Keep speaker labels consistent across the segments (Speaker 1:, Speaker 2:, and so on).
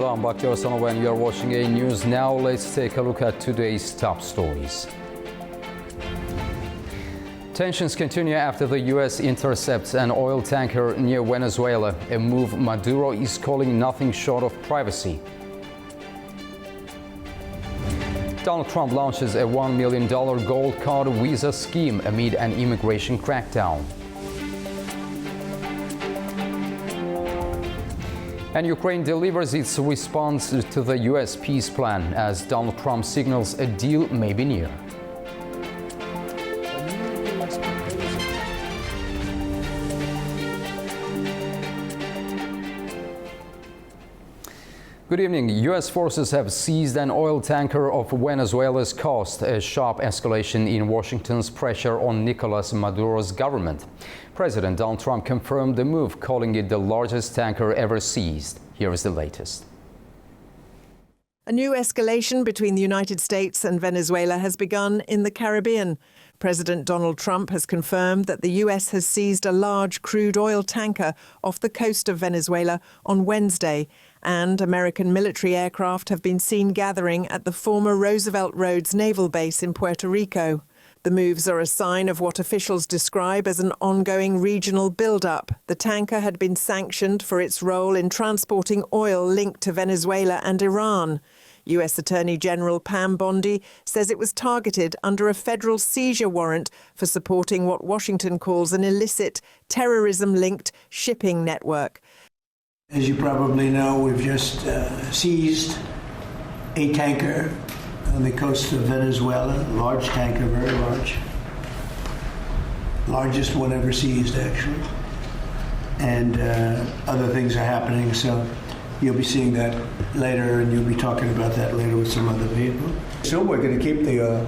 Speaker 1: Hello, I'm Bakhtiar Sanova and you are watching A News Now. Let's take a look at today's top stories. Tensions continue after the U.S. intercepts an oil tanker near Venezuela, a move Maduro is calling nothing short of privacy. Donald Trump launches a $1 million gold card visa scheme amid an immigration crackdown. And Ukraine delivers its response to the U.S. peace plan as Donald Trump signals a deal may be near. Good evening. U.S. forces have seized an oil tanker off Venezuela's coast, a sharp escalation in Washington's pressure on Nicolas Maduro's government. President Donald Trump confirmed the move, calling it the largest tanker ever seized. Here is the latest.
Speaker 2: A new escalation between the United States and Venezuela has begun in the Caribbean. President Donald Trump has confirmed that the U.S. has seized a large crude oil tanker off the coast of Venezuela on Wednesday, and American military aircraft have been seen gathering at the former Roosevelt Roads naval base in Puerto Rico. The moves are a sign of what officials describe as an ongoing regional build-up. The tanker had been sanctioned for its role in transporting oil linked to Venezuela and Iran. U.S. Attorney General Pam Bondi says it was targeted under a federal seizure warrant for supporting what Washington calls an illicit, terrorism-linked shipping network.
Speaker 3: As you probably know, we've just seized a tanker on the coast of Venezuela, large tanker, very large. Largest one ever seized, actually. And other things are happening, so you'll be seeing that later, and you'll be talking about that later with some other people. So we're going to keep the...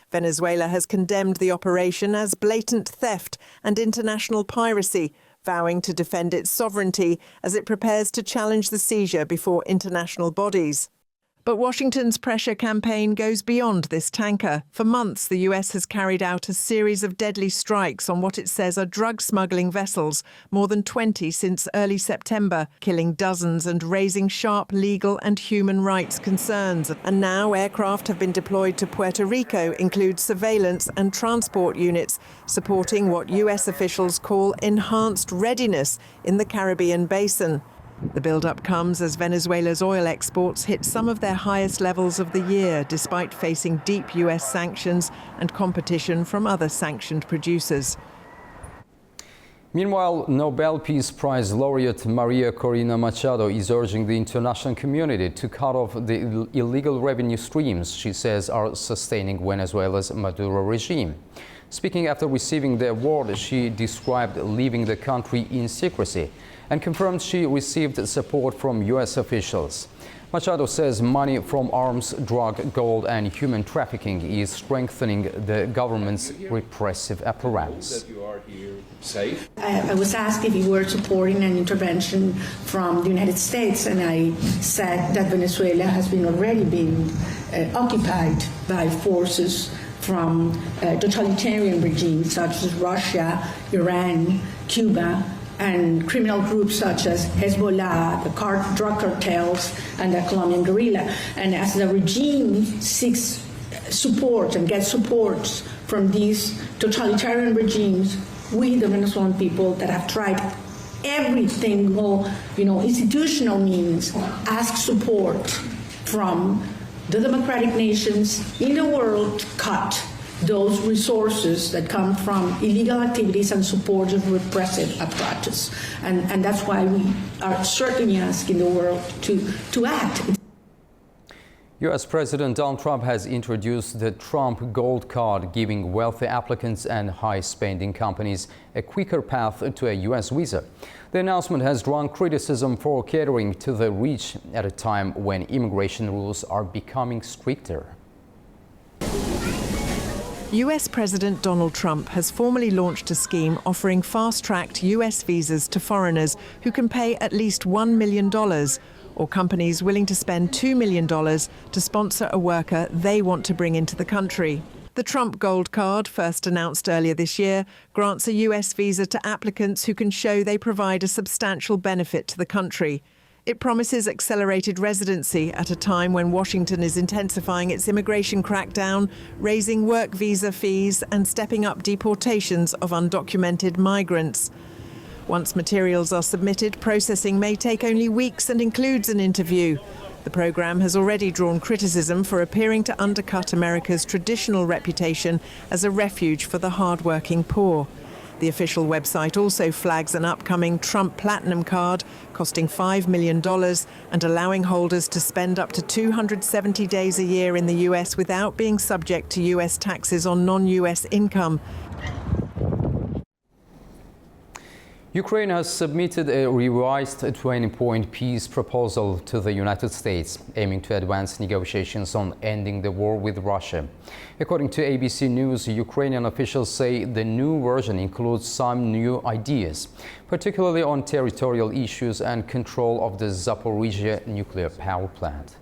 Speaker 2: Venezuela has condemned the operation as blatant theft and international piracy, vowing to defend its sovereignty as it prepares to challenge the seizure before international bodies. But Washington's pressure campaign goes beyond this tanker. For months, the US has carried out a series of deadly strikes on what it says are drug smuggling vessels, more than 20 since early September, killing dozens and raising sharp legal and human rights concerns. And now aircraft have been deployed to Puerto Rico, include surveillance and transport units, supporting what US officials call enhanced readiness in the Caribbean basin. The build-up comes as Venezuela's oil exports hit some of their highest levels of the year, despite facing deep US sanctions and competition from other sanctioned producers.
Speaker 1: Meanwhile, Nobel Peace Prize laureate Maria Corina Machado is urging the international community to cut off the illegal revenue streams she says are sustaining Venezuela's Maduro regime. Speaking after receiving the award, she described leaving the country in secrecy and confirmed she received support from U.S. officials. Machado says money from arms, drug, gold and human trafficking is strengthening the government's repressive apparatus.
Speaker 4: I was asked if you were supporting an intervention from the United States, and I said that Venezuela has already been occupied by forces from totalitarian regimes such as Russia, Iran, Cuba, and criminal groups such as Hezbollah, the drug cartels, and the Colombian guerrilla. And as the regime seeks support and gets support from these totalitarian regimes, we, the Venezuelan people that have tried every single, institutional means, ask support from the democratic nations in the world to cut those resources that come from illegal activities and support of repressive apparatus. And that's why we are certainly asking the world to act.
Speaker 1: U.S. President Donald Trump has introduced the Trump Gold Card, giving wealthy applicants and high-spending companies a quicker path to a U.S. visa. The announcement has drawn criticism for catering to the rich at a time when immigration rules are becoming stricter.
Speaker 2: US President Donald Trump has formally launched a scheme offering fast-tracked US visas to foreigners who can pay at least $1 million, or companies willing to spend $2 million to sponsor a worker they want to bring into the country. The Trump Gold Card, first announced earlier this year, grants a US visa to applicants who can show they provide a substantial benefit to the country. It promises accelerated residency at a time when Washington is intensifying its immigration crackdown, raising work visa fees and stepping up deportations of undocumented migrants. Once materials are submitted, processing may take only weeks and includes an interview. The programme has already drawn criticism for appearing to undercut America's traditional reputation as a refuge for the hard-working poor. The official website also flags an upcoming Trump Platinum card costing $5 million and allowing holders to spend up to 270 days a year in the US without being subject to US taxes on non-US income.
Speaker 1: Ukraine has submitted a revised 20-point peace proposal to the United States, aiming to advance negotiations on ending the war with Russia. According to ABC News, Ukrainian officials say the new version includes some new ideas, particularly on territorial issues and control of the Zaporizhzhia nuclear power plant.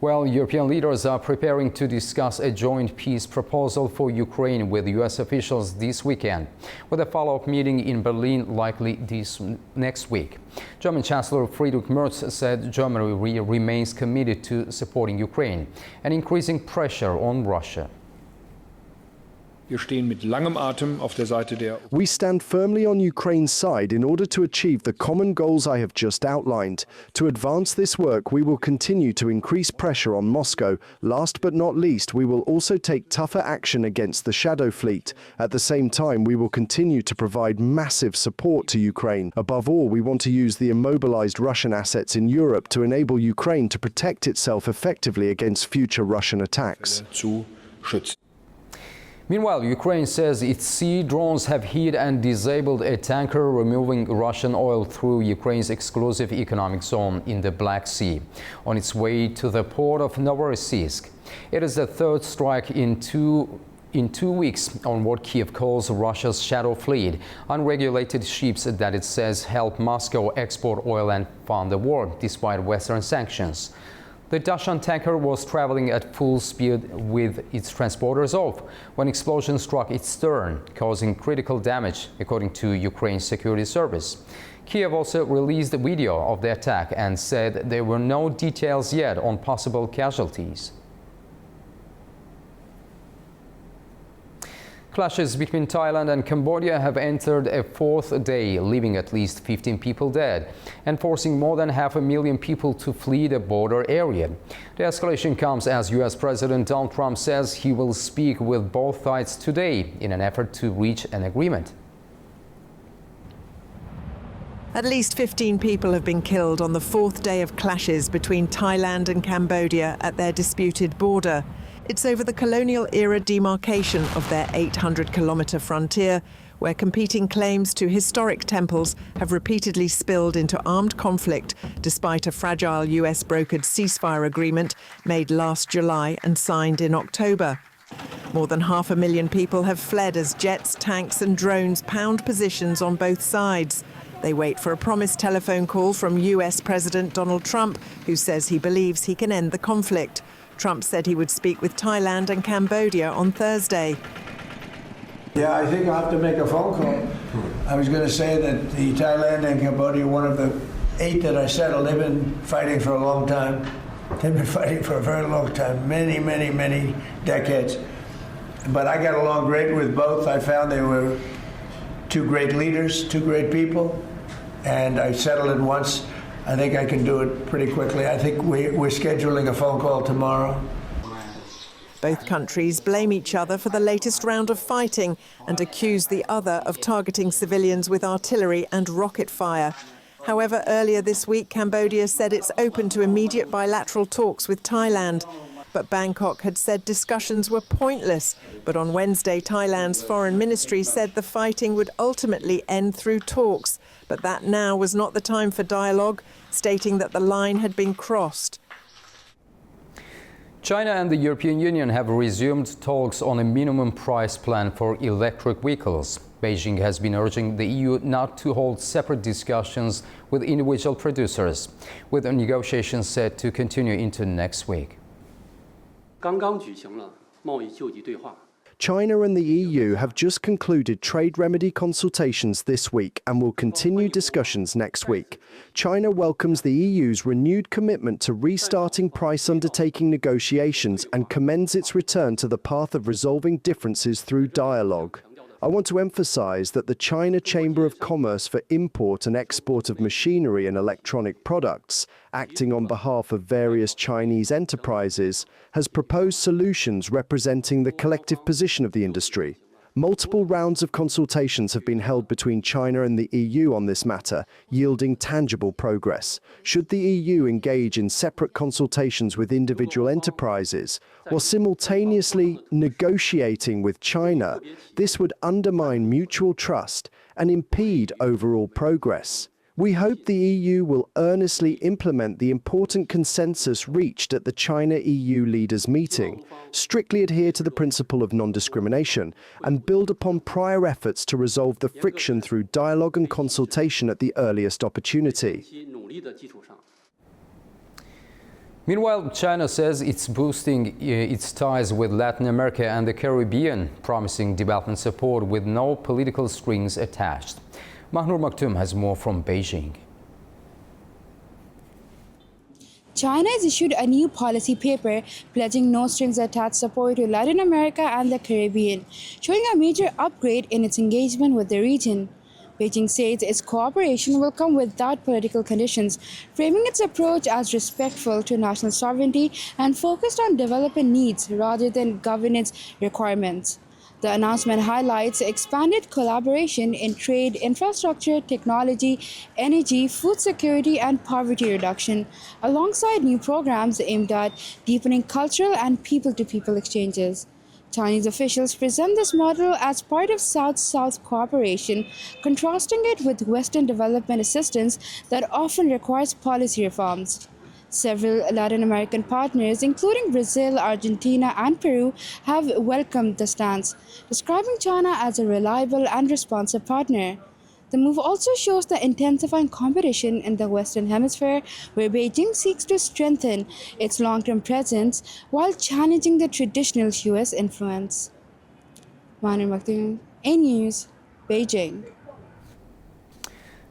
Speaker 1: Well, European leaders are preparing to discuss a joint peace proposal for Ukraine with US officials this weekend, with a follow-up meeting in Berlin likely this next week. German Chancellor Friedrich Merz said Germany remains committed to supporting Ukraine and increasing pressure on Russia.
Speaker 5: Wir stehen mit langem Atem auf der Seite der.
Speaker 6: We stand firmly on Ukraine's side in order to achieve the common goals I have just outlined. To advance this work, we will continue to increase pressure on Moscow. Last but not least, we will also take tougher action against the Shadow Fleet. At the same time, we will continue to provide massive support to Ukraine. Above all, we want to use the immobilized Russian assets in Europe to enable Ukraine to protect itself effectively against future Russian attacks.
Speaker 5: Zu schützen.
Speaker 1: Meanwhile, Ukraine says its sea drones have hit and disabled a tanker removing Russian oil through Ukraine's exclusive economic zone in the Black Sea on its way to the port of Novorossiysk. It is the third strike in two weeks on what Kiev calls Russia's Shadow Fleet, unregulated ships that it says help Moscow export oil and fund the war despite Western sanctions. The Dashan tanker was traveling at full speed with its transporters off when explosion struck its stern, causing critical damage, according to Ukraine's security service. Kiev also released a video of the attack and said there were no details yet on possible casualties. Clashes between Thailand and Cambodia have entered a fourth day, leaving at least 15 people dead and forcing more than 500,000 people to flee the border area. The escalation comes as US President Donald Trump says he will speak with both sides today in an effort to reach an agreement.
Speaker 2: At least 15 people have been killed on the fourth day of clashes between Thailand and Cambodia at their disputed border. It's over the colonial-era demarcation of their 800-kilometre frontier, where competing claims to historic temples have repeatedly spilled into armed conflict, despite a fragile US-brokered ceasefire agreement made last July and signed in October. More than 500,000 people have fled as jets, tanks and drones pound positions on both sides. They wait for a promised telephone call from US President Donald Trump, who says he believes he can end the conflict. Trump said he would speak with Thailand and Cambodia on Thursday.
Speaker 3: Yeah, I think I'll have to make a phone call. I was going to say that the Thailand and Cambodia, one of the 8 that I settled, they've been fighting for a long time. They've been fighting for a very long time, many decades. But I got along great with both. I found they were two great leaders, two great people, and I settled it once. I think I can do it pretty quickly. I think we're scheduling a phone call tomorrow.
Speaker 2: Both countries blame each other for the latest round of fighting and accuse the other of targeting civilians with artillery and rocket fire. However, earlier this week, Cambodia said it's open to immediate bilateral talks with Thailand. But Bangkok had said discussions were pointless. But on Wednesday, Thailand's foreign ministry said the fighting would ultimately end through talks, but that now was not the time for dialogue, stating that the line had been crossed.
Speaker 1: China and the European Union have resumed talks on a minimum price plan for electric vehicles. Beijing has been urging the EU not to hold separate discussions with individual producers, with the negotiations set to continue into next week.
Speaker 6: China and the EU have just concluded trade remedy consultations this week and will continue discussions next week. China welcomes the EU's renewed commitment to restarting price undertaking negotiations and commends its return to the path of resolving differences through dialogue. I want to emphasize that the China Chamber of Commerce for import and export of machinery and electronic products, acting on behalf of various Chinese enterprises, has proposed solutions representing the collective position of the industry. Multiple rounds of consultations have been held between China and the EU on this matter, yielding tangible progress. Should the EU engage in separate consultations with individual enterprises, while simultaneously negotiating with China, this would undermine mutual trust and impede overall progress. We hope the EU will earnestly implement the important consensus reached at the China-EU leaders' meeting, strictly adhere to the principle of non-discrimination, and build upon prior efforts to resolve the friction through dialogue and consultation at the earliest opportunity.
Speaker 1: Meanwhile, China says it's boosting its ties with Latin America and the Caribbean, promising development support with no political strings attached. Mahnur Maktoum has more from Beijing.
Speaker 7: China has issued a new policy paper pledging no strings attached support to Latin America and the Caribbean, showing a major upgrade in its engagement with the region. Beijing says its cooperation will come without political conditions, framing its approach as respectful to national sovereignty and focused on development needs rather than governance requirements. The announcement highlights expanded collaboration in trade, infrastructure, technology, energy, food security, and poverty reduction, alongside new programs aimed at deepening cultural and people-to-people exchanges. Chinese officials present this model as part of South-South cooperation, contrasting it with Western development assistance that often requires policy reforms. Several Latin American partners, including Brazil, Argentina, and Peru, have welcomed the stance, describing China as a reliable and responsive partner. The move also shows the intensifying competition in the Western Hemisphere, where Beijing seeks to strengthen its long-term presence while challenging the traditional U.S. influence. Mahnur Maktoum, A News, Beijing.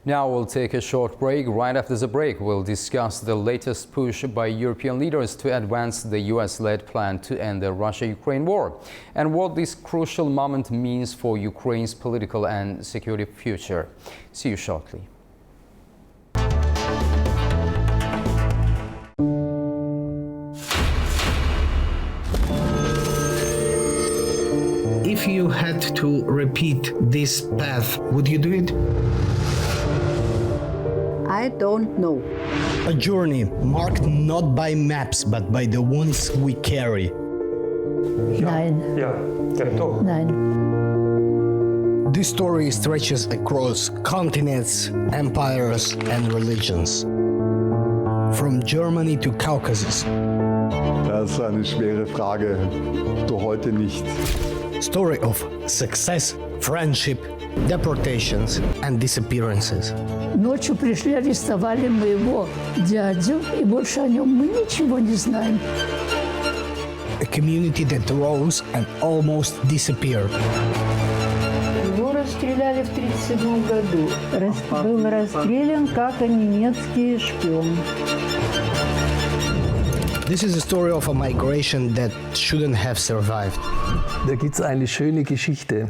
Speaker 1: Now we'll take a short break. Right after the break, we'll discuss the latest push by European leaders to advance the US-led plan to end the Russia-Ukraine war, and what this crucial moment means for Ukraine's political and security future. See you shortly.
Speaker 8: If you had to repeat this path, would you do it?
Speaker 9: I don't know.
Speaker 8: A journey marked not by maps, but by the ones we carry.
Speaker 9: Nein. Nein.
Speaker 8: This story stretches across continents, empires, and religions. From Germany to Caucasus.
Speaker 10: Das ist eine schwere Frage. So heute nicht.
Speaker 8: Story of success, friendship, deportations, and disappearances.
Speaker 9: Ночью пришли, арестовали моего дядю, и больше о нем мы ничего не знаем.
Speaker 8: A community that rose and almost disappeared.
Speaker 9: Его расстреляли в 1937 году. Был расстрелян как немецкий шпион.
Speaker 8: This is a story of a migration that shouldn't have survived.
Speaker 11: Da gibt's eine schöne Geschichte.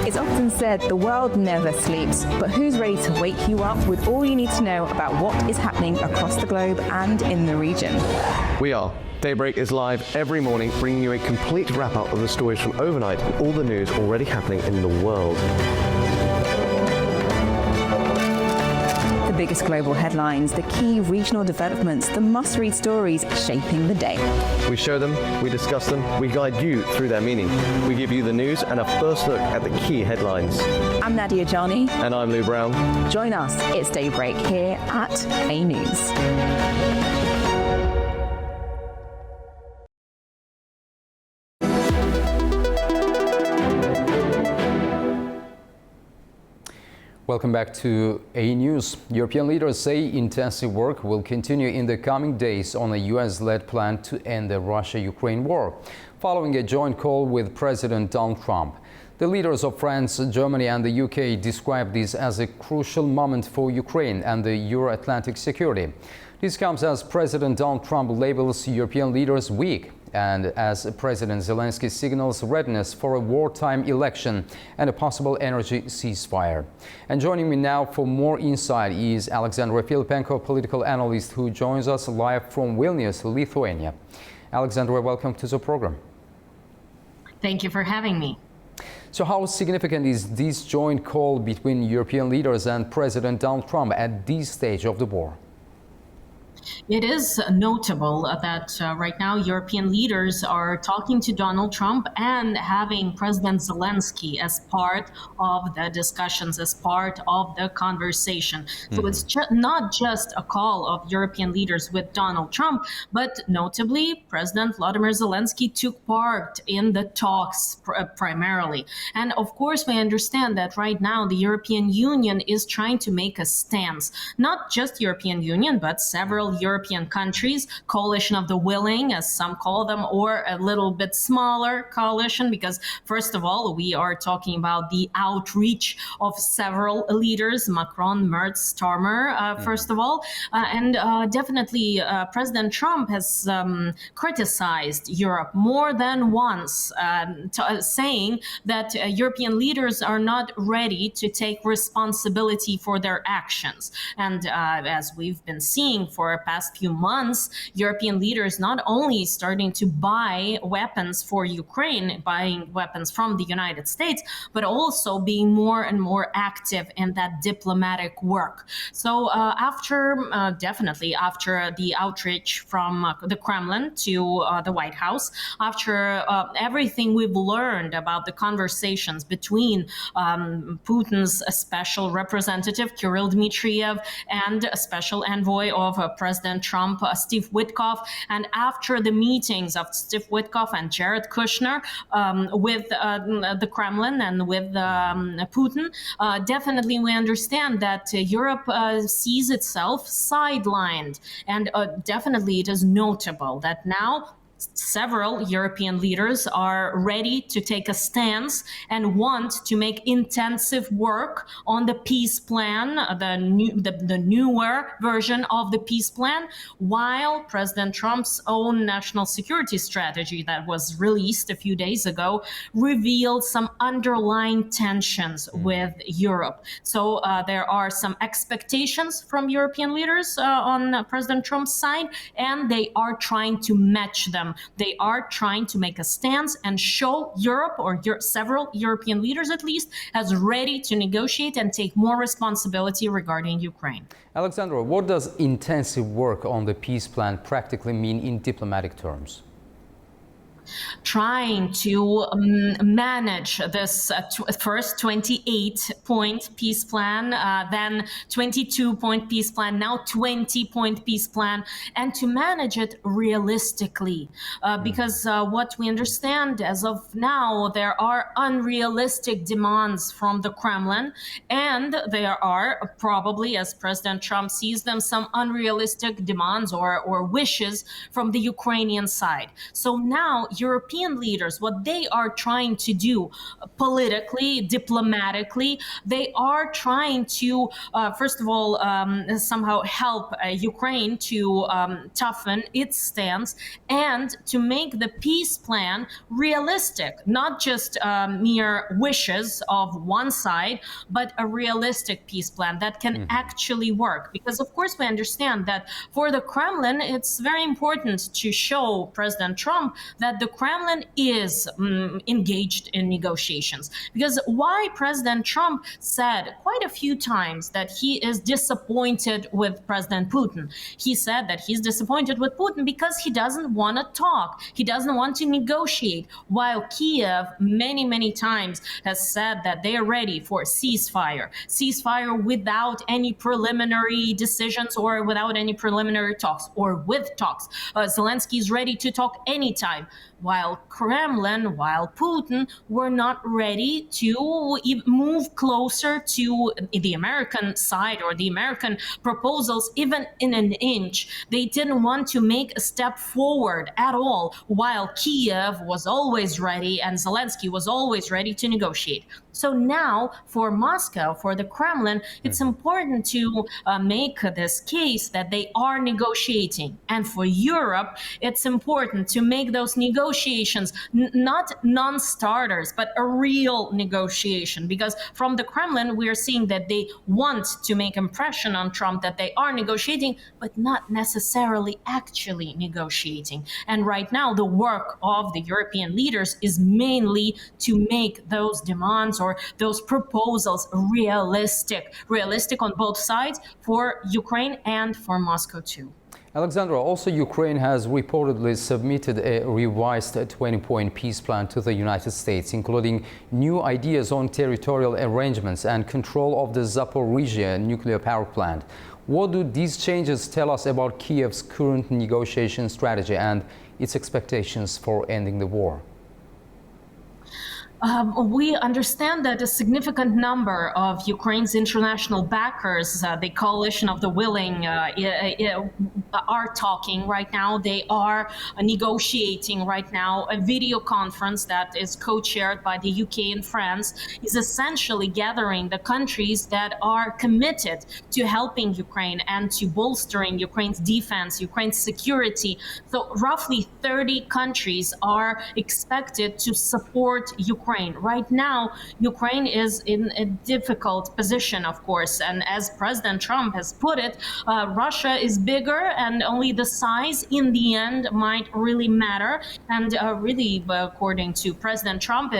Speaker 12: It's often said the world never sleeps, but who's ready to wake you up with all you need to know about what is happening across the globe and in the region?
Speaker 13: We are. Daybreak is live every morning, bringing you a complete wrap-up of the stories from overnight and all the news already happening in the world.
Speaker 12: The biggest global headlines, the key regional developments, the must-read stories shaping the day.
Speaker 13: We show them, we discuss them, we guide you through their meaning. We give you the news and a first look at the key headlines.
Speaker 12: I'm Nadia Jani.
Speaker 13: And I'm Lou Brown.
Speaker 12: Join us, it's Daybreak here at A News.
Speaker 1: Welcome back to A News. European leaders say intensive work will continue in the coming days on a US-led plan to end the Russia-Ukraine war, following a joint call with President Donald Trump. The leaders of France, Germany and the UK described this as a crucial moment for Ukraine and the Euro-Atlantic security. This comes as President Donald Trump labels European leaders weak, and as President Zelensky signals readiness for a wartime election and a possible energy ceasefire. And joining me now for more insight is Alexandra Filipenko, political analyst who joins us live from Vilnius, Lithuania. Alexandra, welcome to the program.
Speaker 14: Thank you for having me.
Speaker 1: So how significant is this joint call between European leaders and President Donald Trump at this stage of the war?
Speaker 14: It is notable that right now European leaders are talking to Donald Trump and having President Zelensky as part of the discussions, as part of the conversation. So it's not just a call of European leaders with Donald Trump, but notably President Vladimir Zelensky took part in the talks primarily. And of course, we understand that right now the European Union is trying to make a stance, not just European Union, but several European countries, coalition of the willing, as some call them, or a little bit smaller coalition, because first of all, we are talking about the outreach of several leaders, Macron, Merz, Starmer, first of all. And definitely President Trump has criticized Europe more than once, saying that European leaders are not ready to take responsibility for their actions. And as we've been seeing for the past few months, European leaders not only starting to buy weapons for Ukraine, buying weapons from the United States, but also being more and more active in that diplomatic work. So definitely after the outreach from the Kremlin to the White House, after everything we've learned about the conversations between Putin's special representative, Kirill Dmitriev, and a special envoy of President Trump, Steve Witkoff, and after the meetings of Steve Witkoff and Jared Kushner with the Kremlin and with Putin, definitely we understand that Europe sees itself sidelined. And definitely it is notable that now several European leaders are ready to take a stance and want to make intensive work on the peace plan, the newer version of the peace plan, while President Trump's own national security strategy that was released a few days ago revealed some underlying tensions with Europe. So there are some expectations from European leaders on President Trump's side, and they are trying to match them. They are trying to make a stance and show Europe, or several European leaders at least, as ready to negotiate and take more responsibility regarding Ukraine.
Speaker 1: Alexandra, what does intensive work on the peace plan practically mean in diplomatic terms?
Speaker 14: Trying to manage this first 28-point peace plan, then 22-point peace plan, now 20-point peace plan, and to manage it realistically. Because what we understand as of now, there are unrealistic demands from the Kremlin, and there are probably, as President Trump sees them, some unrealistic demands or wishes from the Ukrainian side. So now European leaders, what they are trying to do politically, diplomatically, they are trying to, first of all, somehow help Ukraine to toughen its stance and to make the peace plan realistic, not just mere wishes of one side, but a realistic peace plan that can actually work. Because, of course, we understand that for the Kremlin, it's very important to show President Trump that the Kremlin is engaged in negotiations. Because why President Trump said quite a few times that he is disappointed with President Putin. He said that he's disappointed with Putin because he doesn't want to talk. He doesn't want to negotiate. While Kiev many, many times has said that they are ready for ceasefire without any preliminary decisions or without any preliminary talks or with talks. Zelensky is ready to talk anytime. while Kremlin, while Putin were not ready to move closer to the American side or the American proposals, even in an inch. They didn't want to make a step forward at all, while Kiev was always ready and Zelensky was always ready to negotiate. So now for Moscow, for the Kremlin, it's important to make this case that they are negotiating. And for Europe, it's important to make those negotiations not non-starters, but a real negotiation. Because from the Kremlin, we are seeing that they want to make impression on Trump that they are negotiating, but not necessarily actually negotiating. And right now, the work of the European leaders is mainly to make those demands or those proposals realistic on both sides, for Ukraine and for Moscow too.
Speaker 1: Alexandra, also Ukraine has reportedly submitted a revised 20-point peace plan to the United States, including new ideas on territorial arrangements and control of the Zaporizhzhia nuclear power plant. What do these changes tell us about Kiev's current negotiation strategy and its expectations for ending the war?
Speaker 14: We understand that a significant number of Ukraine's international backers, the Coalition of the Willing, are talking right now. They are negotiating right now. A video conference that is co-chaired by the UK and France is essentially gathering the countries that are committed to helping Ukraine and to bolstering Ukraine's defense, Ukraine's security. So roughly 30 countries are expected to support Ukraine. Right now, Ukraine is in a difficult position, of course, and as President Trump has put it, Russia is bigger and only the size in the end might really matter. And really, according to President Trump,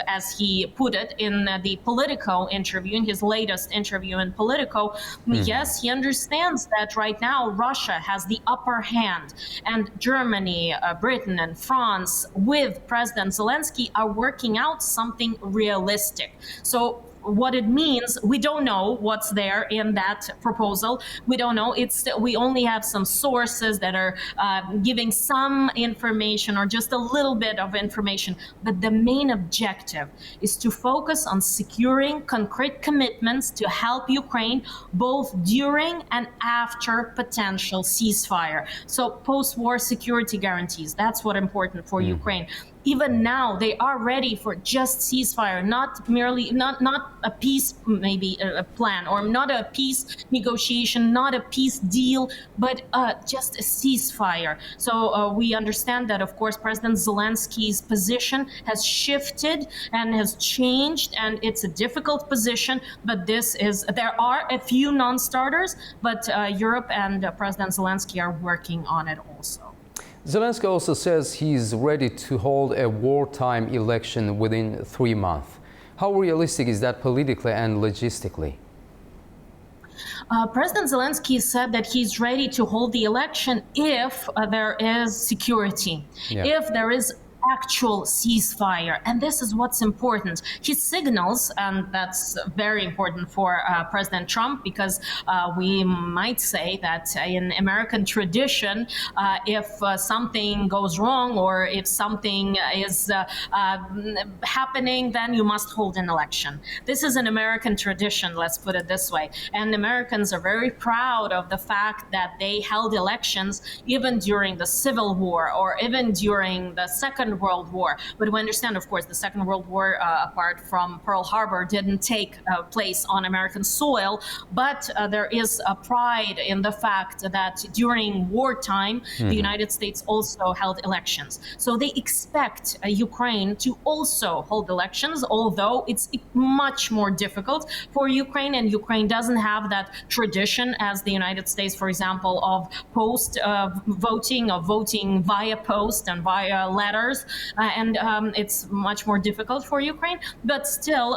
Speaker 14: as he put it in the Politico interview, in his latest interview in Politico, yes, he understands that right now Russia has the upper hand, and Germany, Britain and France with President Zelensky are working out something realistic. So what it means, we don't know what's there in that proposal. We don't know. We only have some sources that are giving some information or just a little bit of information. But the main objective is to focus on securing concrete commitments to help Ukraine both during and after potential ceasefire. So post-war security guarantees, that's what's important for Ukraine. Even now, they are ready for just ceasefire, not merely, not a peace, maybe a plan, or not a peace negotiation, not a peace deal, but just a ceasefire. So we understand that, of course, President Zelensky's position has shifted and has changed, and it's a difficult position, but there are a few non-starters, but Europe and President Zelensky are working on it also.
Speaker 1: Zelensky also says he's ready to hold a wartime election within 3 months. How realistic is that politically and logistically?
Speaker 14: President Zelensky said that he's ready to hold the election if there is security, if there is actual ceasefire. And this is what's important. He signals, and that's very important for President Trump, because we might say that in American tradition, if something goes wrong or if something is happening, then you must hold an election. This is an American tradition, let's put it this way. And Americans are very proud of the fact that they held elections even during the Civil War or even during the Second World War. But we understand, of course, the Second World War, apart from Pearl Harbor, didn't take place on American soil. But there is a pride in the fact that during wartime, the United States also held elections. So they expect Ukraine to also hold elections, although it's much more difficult for Ukraine, and Ukraine doesn't have that tradition as the United States, for example, of post voting, of voting via post and via letters. And it's much more difficult for Ukraine, but still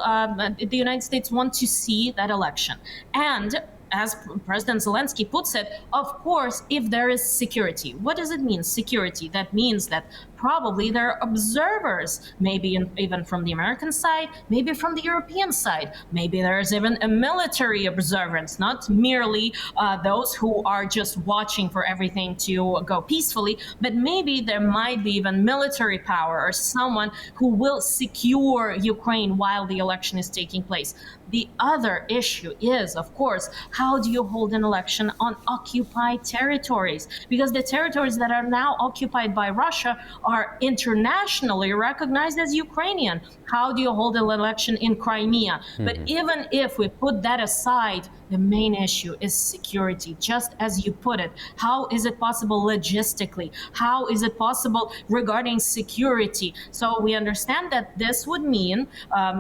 Speaker 14: the United States want to see that election. And as President Zelensky puts it, of course, if there is security. What does it mean, security? That means that probably there are observers, maybe even from the American side, maybe from the European side. Maybe there's even a military observance, not merely those who are just watching for everything to go peacefully, but maybe there might be even military power or someone who will secure Ukraine while the election is taking place. The other issue is, of course, how do you hold an election on occupied territories? Because the territories that are now occupied by Russia are internationally recognized as Ukrainian. How do you hold an election in Crimea? But even if we put that aside, the main issue is security, just as you put it. How is it possible logistically? How is it possible regarding security? So we understand that this would mean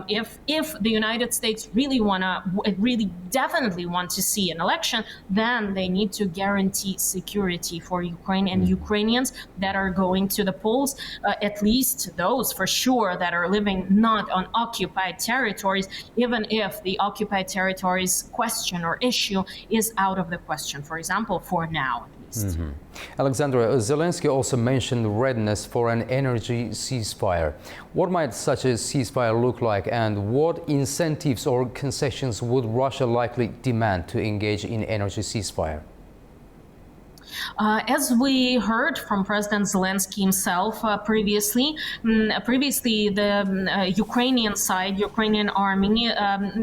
Speaker 14: if the United States really definitely want to see an election, then they need to guarantee security for Ukraine and Ukrainians that are going to the polls, at least those for sure that are living not on occupied territories, even if the occupied territories question or issue is out of the question, for example, for now at least.
Speaker 1: Alexandra, Zelensky also mentioned readiness for an energy ceasefire. What might such a ceasefire look like, and what incentives or concessions would Russia likely demand to engage in energy ceasefire?
Speaker 14: As we heard from President Zelensky himself previously, the Ukrainian side, Ukrainian army,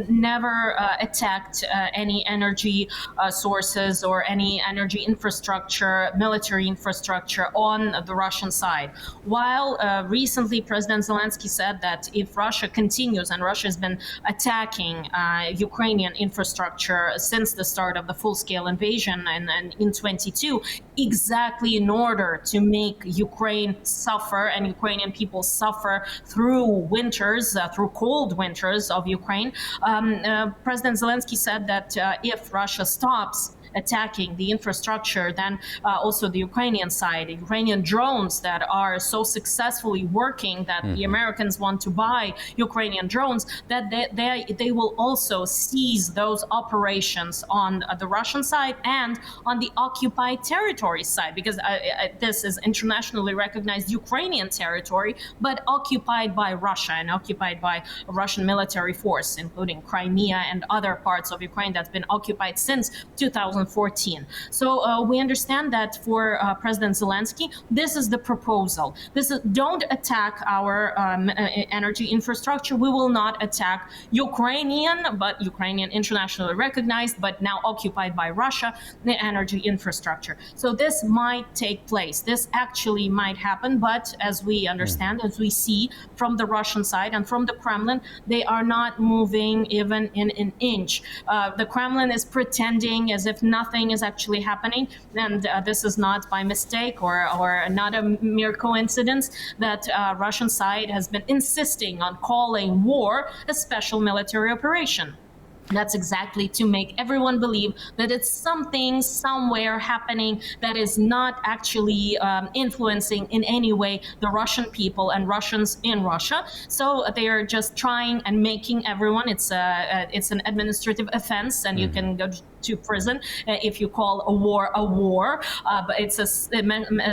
Speaker 14: never attacked any energy sources or any energy infrastructure, military infrastructure on the Russian side. While recently President Zelensky said that if Russia continues, and Russia has been attacking Ukrainian infrastructure since the start of the full-scale invasion and in 22, exactly in order to make Ukraine suffer and Ukrainian people suffer through winters, through cold winters of Ukraine. President Zelensky said that if Russia stops attacking the infrastructure, then also the Ukrainian side, Ukrainian drones that are so successfully working that the Americans want to buy Ukrainian drones, that they will also seize those operations on the Russian side and on the occupied territory side, because this is internationally recognized Ukrainian territory, but occupied by Russia and occupied by a Russian military force, including Crimea and other parts of Ukraine that's been occupied since 2014. So we understand that for President Zelensky, this is the proposal. This is, don't attack our energy infrastructure. We will not attack Ukrainian internationally recognized, but now occupied by Russia, the energy infrastructure. So this might take place. This actually might happen, but as we understand, as we see from the Russian side and from the Kremlin, they are not moving even in an inch. The Kremlin is pretending as if nothing is actually happening, and this is not by mistake or not a mere coincidence that Russian side has been insisting on calling war a special military operation. That's exactly to make everyone believe that it's something somewhere happening that is not actually influencing in any way the Russian people and Russians in Russia. So they are just trying and making everyone, it's an administrative offense, and you can go to prison if you call a war, but it's a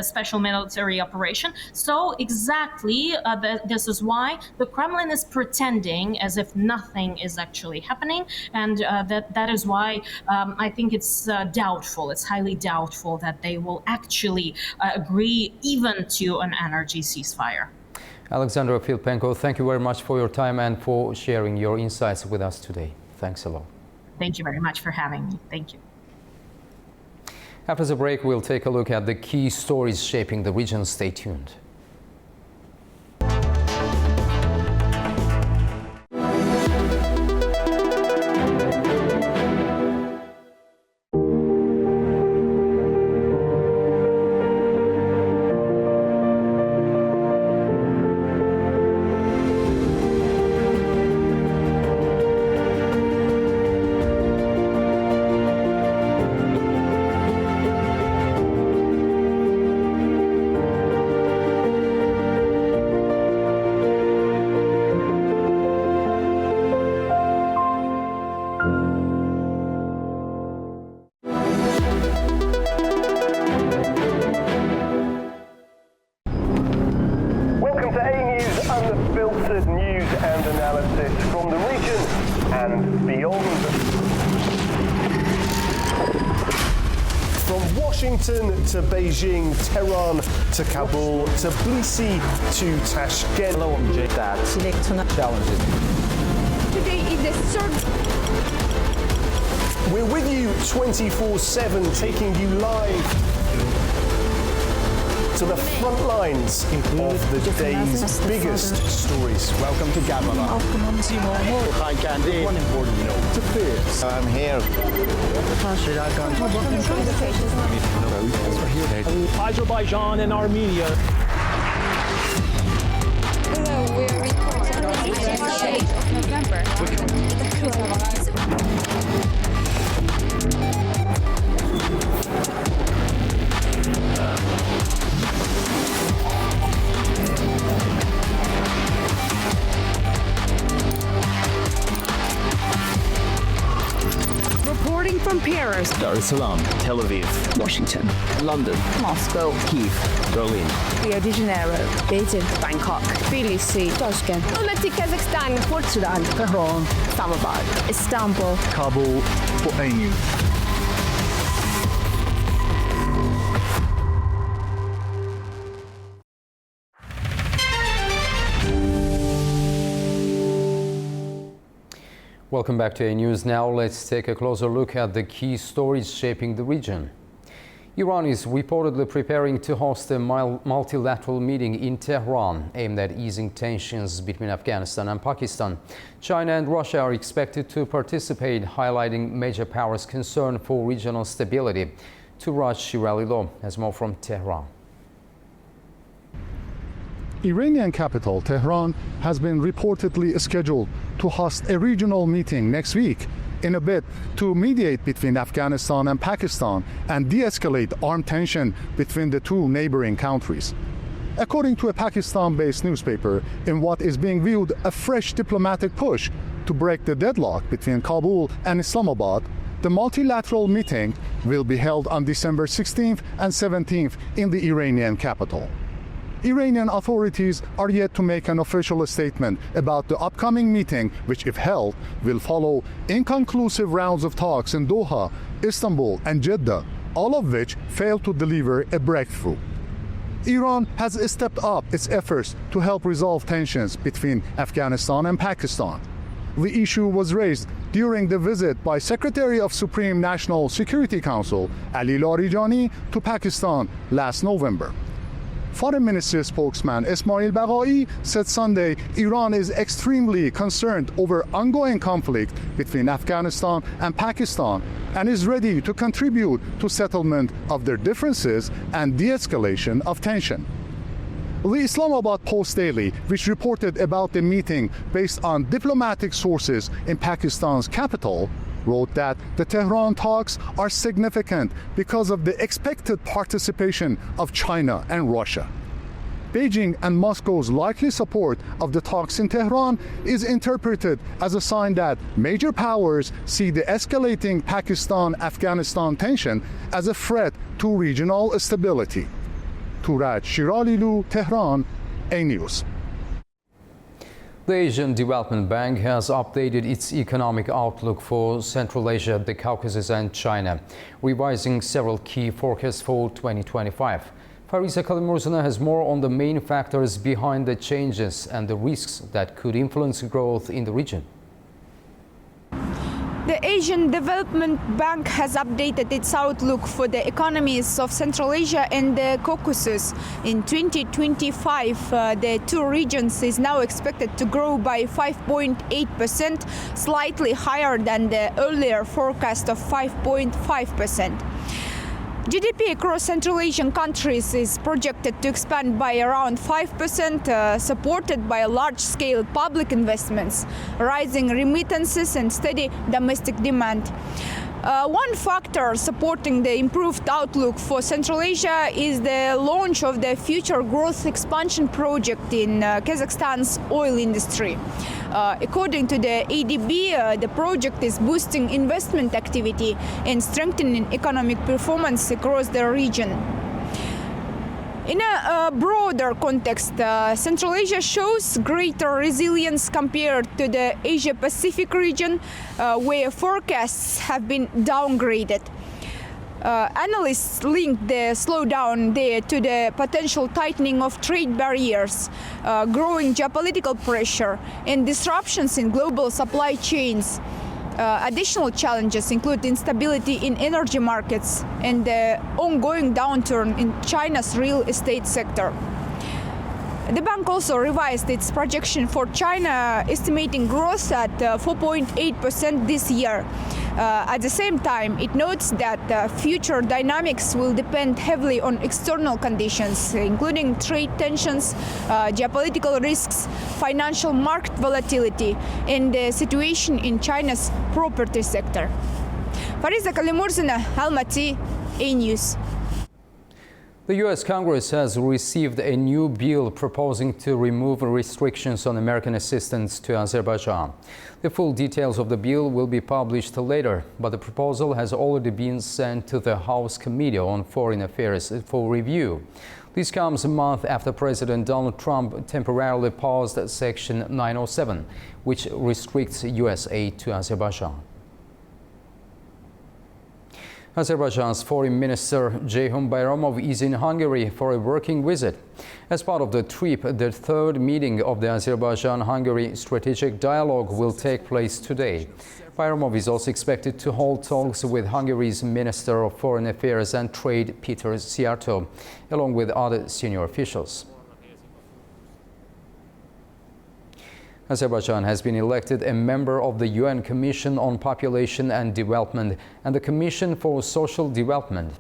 Speaker 14: special military operation. So exactly this is why the Kremlin is pretending as if nothing is actually happening. And that is why I think it's doubtful, it's highly doubtful that they will actually agree even to an energy ceasefire.
Speaker 1: Alexandra Filpenko, thank you very much for your time and for sharing your insights with us today. Thanks a lot.
Speaker 14: Thank you very much for having me. Thank you.
Speaker 1: After the break, we'll take a look at the key stories shaping the region. Stay tuned.
Speaker 6: from the region and beyond. From Washington to Beijing, Tehran to Kabul, to Tbilisi to Tashkent. Hello, I'm Jay.
Speaker 1: Challenges.
Speaker 7: Today is the third.
Speaker 6: We're with you 24/7, taking you live to the front lines of the day's biggest stories. Welcome to Gabala. One important note to this. I'm here.
Speaker 5: Azerbaijan and Armenia.
Speaker 7: Hello, we're reporting on the 8th of November.
Speaker 12: Reporting from Paris,
Speaker 13: Dar es Salaam, Tel Aviv,
Speaker 12: Washington,
Speaker 13: London,
Speaker 12: Moscow,
Speaker 13: Kyiv, Berlin,
Speaker 12: Rio de Janeiro, Beijing, Bangkok, Tbilisi, Tashkent, Almaty, Kazakhstan, Port Sudan, Tehran, Islamabad, Istanbul,
Speaker 10: Kabul for A News.
Speaker 1: Welcome back to A News. Now let's take a closer look at the key stories shaping the region. Iran is reportedly preparing to host a multilateral meeting in Tehran aimed at easing tensions between Afghanistan and Pakistan. China and Russia are expected to participate, highlighting major powers' concern for regional stability. Turaj Shiralilo has more from Tehran.
Speaker 10: Iranian capital Tehran has been reportedly scheduled to host a regional meeting next week in a bid to mediate between Afghanistan and Pakistan and de-escalate armed tension between the two neighboring countries. According to a Pakistan-based newspaper, in what is being viewed a fresh diplomatic push to break the deadlock between Kabul and Islamabad, the multilateral meeting will be held on December 16th and 17th in the Iranian capital. Iranian authorities are yet to make an official statement about the upcoming meeting, which, if held, will follow inconclusive rounds of talks in Doha, Istanbul, and Jeddah, all of which failed to deliver a breakthrough. Iran has stepped up its efforts to help resolve tensions between Afghanistan and Pakistan. The issue was raised during the visit by Secretary of Supreme National Security Council Ali Larijani to Pakistan last November. Foreign Ministry spokesman Esmail Baghai said Sunday Iran is extremely concerned over ongoing conflict between Afghanistan and Pakistan and is ready to contribute to settlement of their differences and de-escalation of tension. The Islamabad Post Daily, which reported about the meeting based on diplomatic sources in Pakistan's capital, wrote that the Tehran talks are significant because of the expected participation of China and Russia. Beijing and Moscow's likely support of the talks in Tehran is interpreted as a sign that major powers see the escalating Pakistan-Afghanistan tension as a threat to regional stability. Turaj Shiralilu, Tehran, A News.
Speaker 1: The Asian Development Bank has updated its economic outlook for Central Asia, the Caucasus and China, revising several key forecasts for 2025. Farisa Kalimurzuna has more on the main factors behind the changes and the risks that could influence growth in the region.
Speaker 7: The Asian Development Bank has updated its outlook for the economies of Central Asia and the Caucasus. In 2025, the two regions is now expected to grow by 5.8%, slightly higher than the earlier forecast of 5.5%. GDP across Central Asian countries is projected to expand by around 5%, supported by large-scale public investments, rising remittances and steady domestic demand. One factor supporting the improved outlook for Central Asia is the launch of the Future Growth Expansion Project in Kazakhstan's oil industry. According to the ADB, the project is boosting investment activity and strengthening economic performance across the region. In a broader context, Central Asia shows greater resilience compared to the Asia-Pacific region, where forecasts have been downgraded. Analysts link the slowdown there to the potential tightening of trade barriers, growing geopolitical pressure, and disruptions in global supply chains. Additional challenges include instability in energy markets and the ongoing downturn in China's real estate sector. The bank also revised its projection for China, estimating growth at 4.8% this year. At the same time, it notes that future dynamics will depend heavily on external conditions, including trade tensions, geopolitical risks, financial market volatility, and the situation in China's property sector. Fariza Kalimurzina, Almaty, A News.
Speaker 1: The U.S. Congress has received a new bill proposing to remove restrictions on American assistance to Azerbaijan. The full details of the bill will be published later, but the proposal has already been sent to the House Committee on Foreign Affairs for review. This comes a month after President Donald Trump temporarily paused Section 907, which restricts U.S. aid to Azerbaijan. Azerbaijan's Foreign Minister Ceyhun Bayramov is in Hungary for a working visit. As part of the trip, the third meeting of the Azerbaijan-Hungary Strategic Dialogue will take place today. Bayramov is also expected to hold talks with Hungary's Minister of Foreign Affairs and Trade, Peter Szijjártó, along with other senior officials. Azerbaijan has been elected a member of the UN Commission on Population and Development and the Commission for Social Development.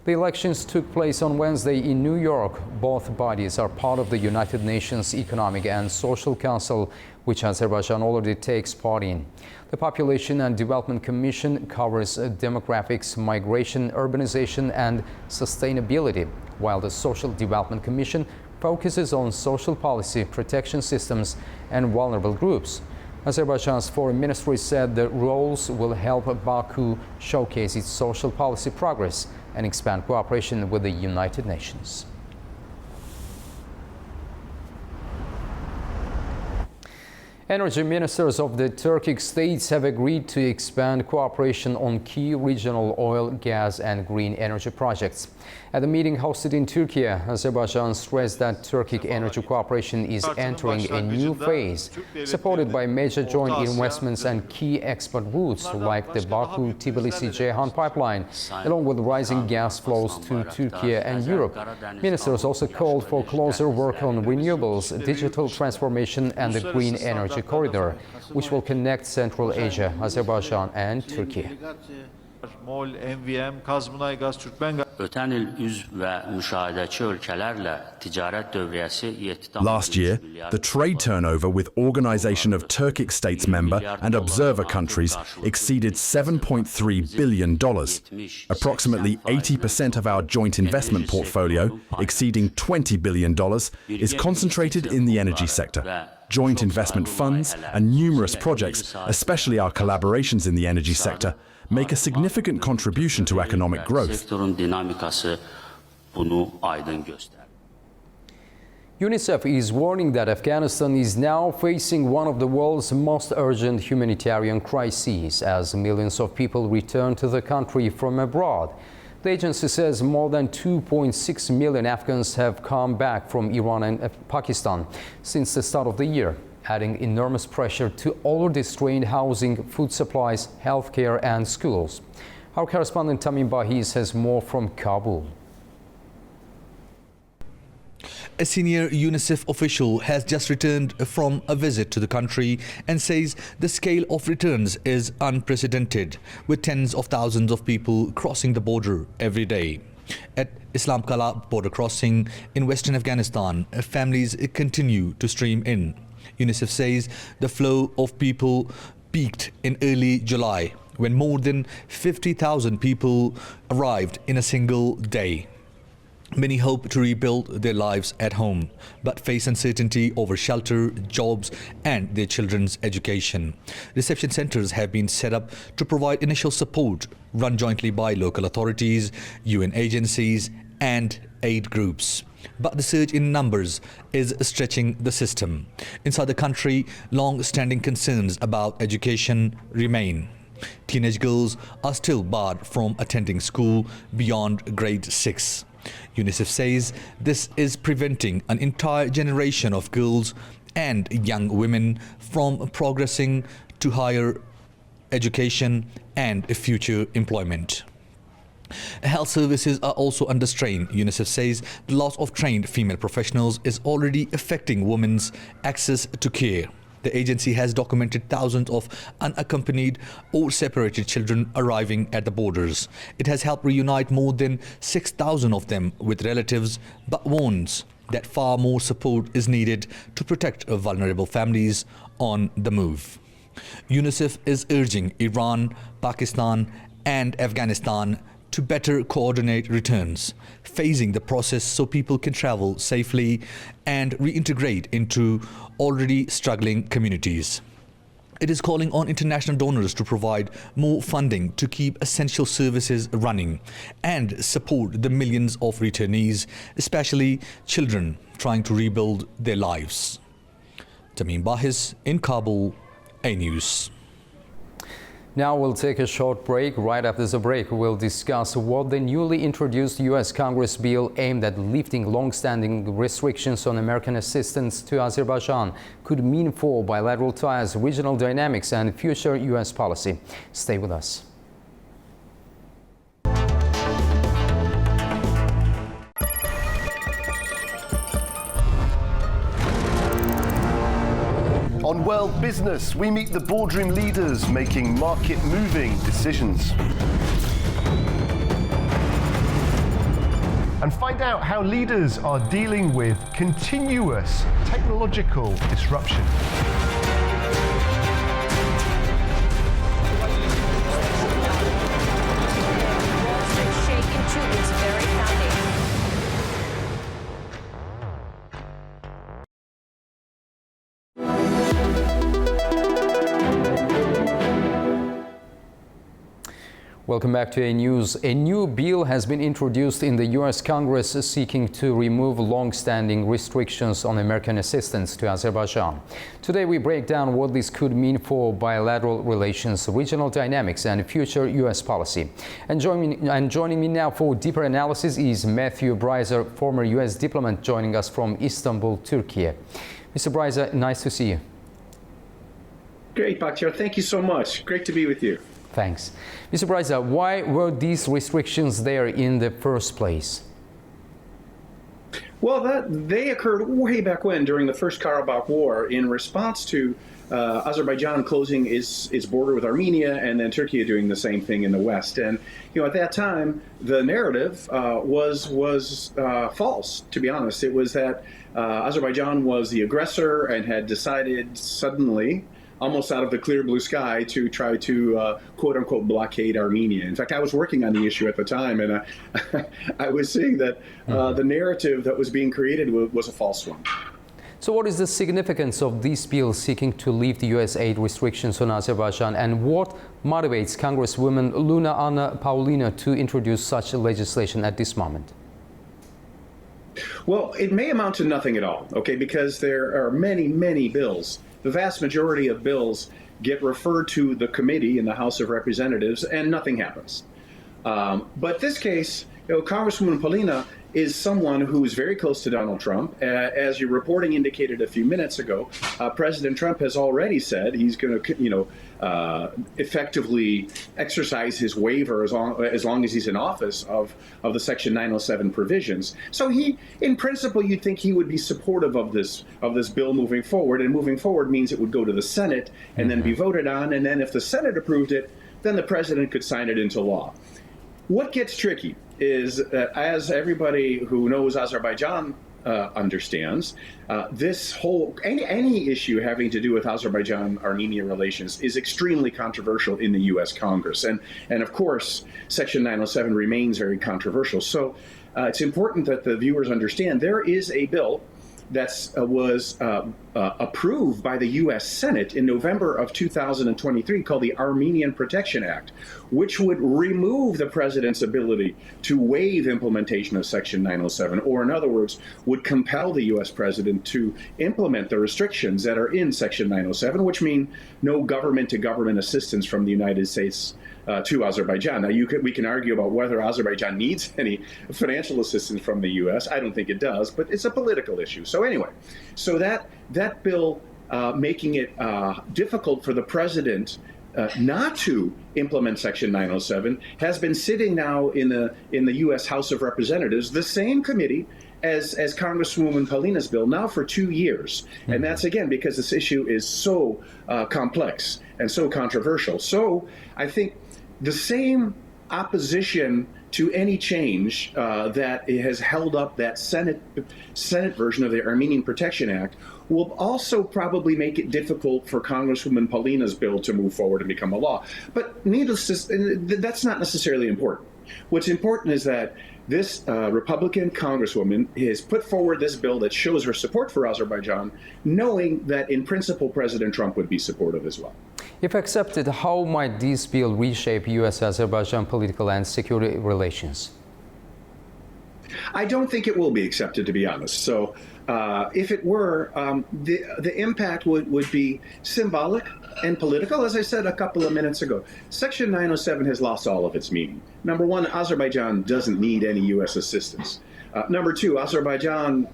Speaker 1: The elections took place on Wednesday in New York. Both bodies are part of the United Nations Economic and Social Council, which Azerbaijan already takes part in. The Population and Development Commission covers demographics, migration, urbanization, and sustainability, while the Social Development Commission focuses on social policy, protection systems, and vulnerable groups. Azerbaijan's foreign ministry said the roles will help Baku showcase its social policy progress and expand cooperation with the United Nations. Energy ministers of the Turkic states have agreed to expand cooperation on key regional oil, gas, and green energy projects. At a meeting hosted in Turkey, Azerbaijan stressed that Turkic energy cooperation is entering a new phase, supported by major joint investments and key export routes like the Baku-Tbilisi-Ceyhan pipeline, along with rising gas flows to Turkey and Europe. Ministers also called for closer work on renewables, digital transformation, and the green energy corridor, which will connect Central Asia, Azerbaijan, and Turkey.
Speaker 15: Last year, the trade turnover with Organization of Turkic States member and observer countries exceeded $7.3 billion. Approximately 80% of our joint investment portfolio, exceeding $20 billion, is concentrated in the energy sector. Joint investment funds and numerous projects, especially our collaborations in the energy sector, make a significant contribution to economic growth.
Speaker 1: UNICEF is warning that Afghanistan is now facing one of the world's most urgent humanitarian crises as millions of people return to the country from abroad. The agency says more than 2.6 million Afghans have come back from Iran and Pakistan since the start of the year, adding enormous pressure to already strained housing, food supplies, healthcare, and schools. Our correspondent Tamim Bahiz has more from Kabul.
Speaker 16: A senior UNICEF official has just returned from a visit to the country and says the scale of returns is unprecedented, with tens of thousands of people crossing the border every day. At Islam Kala border crossing in western Afghanistan, families continue to stream in. UNICEF says the flow of people peaked in early July, when more than 50,000 people arrived in a single day. Many hope to rebuild their lives at home, but face uncertainty over shelter, jobs, and their children's education. Reception centers have been set up to provide initial support, run jointly by local authorities, UN agencies, and aid groups. But the surge in numbers is stretching the system. Inside the country, long-standing concerns about education remain. Teenage girls are still barred from attending school beyond grade 6. UNICEF says this is preventing an entire generation of girls and young women from progressing to higher education and future employment. Health services are also under strain. UNICEF says the loss of trained female professionals is already affecting women's access to care. The agency has documented thousands of unaccompanied or separated children arriving at the borders. It has helped reunite more than 6,000 of them with relatives, but warns that far more support is needed to protect vulnerable families on the move. UNICEF is urging Iran, Pakistan, and Afghanistan to better coordinate returns, phasing the process so people can travel safely and reintegrate into already struggling communities. It is calling on international donors to provide more funding to keep essential services running and support the millions of returnees, especially children trying to rebuild their lives. Tamim Bahis in Kabul, A News.
Speaker 1: Now we'll take a short break. Right after the break, we'll discuss what the newly introduced U.S. Congress bill aimed at lifting long-standing restrictions on American assistance to Azerbaijan could mean for bilateral ties, regional dynamics, and future U.S. policy. Stay with us.
Speaker 6: On World Business, we meet the boardroom leaders making market-moving decisions. And find out how leaders are dealing with continuous technological disruption.
Speaker 1: Welcome back to A News. A new bill has been introduced in the U.S. Congress seeking to remove long-standing restrictions on American assistance to Azerbaijan. Today we break down what this could mean for bilateral relations, regional dynamics, and future U.S. policy. And joining me now for deeper analysis is Matthew Breiser, former U.S. diplomat, joining us from Istanbul, Turkey. Mr. Breiser, nice to see you.
Speaker 17: Great, Bakhtiar. Thank you so much. Great to be with you.
Speaker 1: Thanks. Mr. Breiser, why were these restrictions there in the first place?
Speaker 17: Well, they occurred way back when, during the First Karabakh War, in response to Azerbaijan closing its border with Armenia, and then Turkey doing the same thing in the West. And at that time, the narrative was false. To be honest, it was that Azerbaijan was the aggressor and had decided suddenly, almost out of the clear blue sky, to try to quote-unquote blockade Armenia. In fact, I was working on the issue at the time, and I was seeing that the narrative that was being created was a false one.
Speaker 1: So what is the significance of this bill seeking to lift U.S. aid restrictions on Azerbaijan, and what motivates Congresswoman Luna Anna Paulina to introduce such legislation at this moment?
Speaker 17: Well, it may amount to nothing at all, okay, because there are many, many bills. The vast majority of bills get referred to the committee in the House of Representatives, and nothing happens. But this case, Congresswoman Paulina is someone who is very close to Donald Trump. As your reporting indicated a few minutes ago, President Trump has already said he's going to, effectively exercise his waiver as long as he's in office of the Section 907 provisions. So in principle, you'd think he would be supportive of this bill moving forward. And moving forward means it would go to the Senate and then be voted on. And then if the Senate approved it, then the president could sign it into law. What gets tricky is that, as everybody who knows Azerbaijan understands, this whole any issue having to do with Azerbaijan-Armenia relations is extremely controversial in the U.S. Congress, and of course, Section 907 remains very controversial. So it's important that the viewers understand there is a bill that was approved by the U.S. Senate in November of 2023 called the Armenian Protection Act, which would remove the president's ability to waive implementation of Section 907, or in other words, would compel the U.S. president to implement the restrictions that are in Section 907, which mean no government-to-government assistance from the United States to Azerbaijan. Now, we can argue about whether Azerbaijan needs any financial assistance from the U.S. I don't think it does, but it's a political issue. So anyway, so that bill making it difficult for the president not to implement Section 907 has been sitting now in the U.S. House of Representatives, the same committee as Congresswoman Paulina's bill, now for 2 years. And that's, again, because this issue is so complex and so controversial. So I think the same opposition to any change that has held up that Senate version of the Armenian Protection Act will also probably make it difficult for Congresswoman Paulina's bill to move forward and become a law. But needless to say, that's not necessarily important. What's important is that this Republican Congresswoman has put forward this bill that shows her support for Azerbaijan, knowing that in principle President Trump would be supportive as well.
Speaker 1: If accepted, how might this bill reshape U.S.-Azerbaijan political and security relations?
Speaker 17: I don't think it will be accepted, to be honest. So if it were, the impact would be symbolic and political. As I said a couple of minutes ago, Section 907 has lost all of its meaning. Number one, Azerbaijan doesn't need any U.S. assistance. Number two, Azerbaijan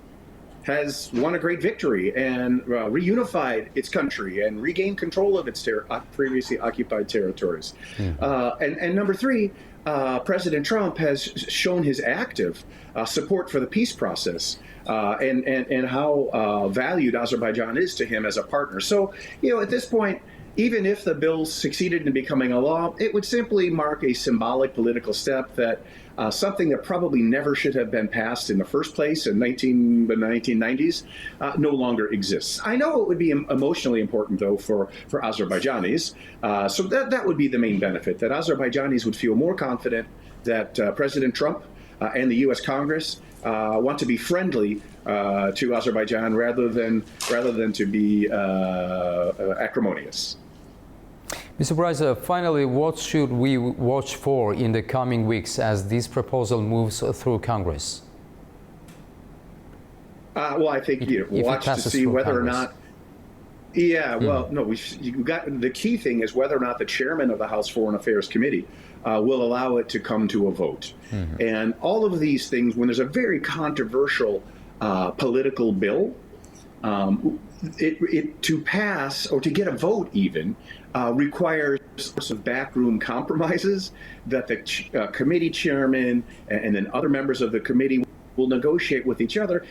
Speaker 17: has won a great victory and reunified its country and regained control of its previously occupied territories. And number three, President Trump has shown his active support for the peace process and how valued Azerbaijan is to him as a partner. So, at this point, even if the bill succeeded in becoming a law, it would simply mark a symbolic political step that something that probably never should have been passed in the first place in the 1990s no longer exists. I know it would be emotionally important, though, for Azerbaijanis. So that would be the main benefit, that Azerbaijanis would feel more confident that President Trump and the U.S. Congress want to be friendly to Azerbaijan rather than to be acrimonious.
Speaker 1: Mr. Bryce, finally, what should we watch for in the coming weeks as this proposal moves through Congress?
Speaker 17: Well, I think watch to see whether or not. Yeah, well, no, the key thing is whether or not the chairman of the House Foreign Affairs Committee will allow it to come to a vote. And all of these things, when there's a very controversial political bill, it to pass or to get a vote even requires sorts of backroom compromises that the committee chairman and then other members of the committee will negotiate with each other.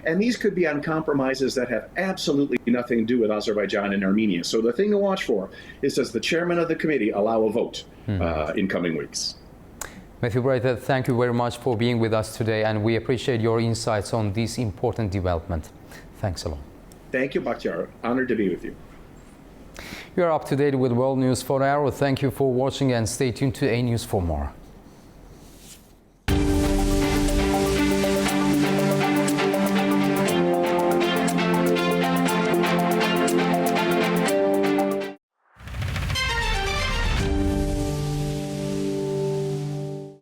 Speaker 17: And these could be on compromises that have absolutely nothing to do with Azerbaijan and Armenia. So the thing to watch for is, does the chairman of the committee allow a vote in coming weeks?
Speaker 1: Matthew Bryce, thank you very much for being with us today, and we appreciate your insights on this important development. Thanks a lot.
Speaker 17: Thank you, Bakhtiar. Honored to be with you.
Speaker 1: You are up to date with World News for an hour. Thank you for watching and stay tuned to A News for more.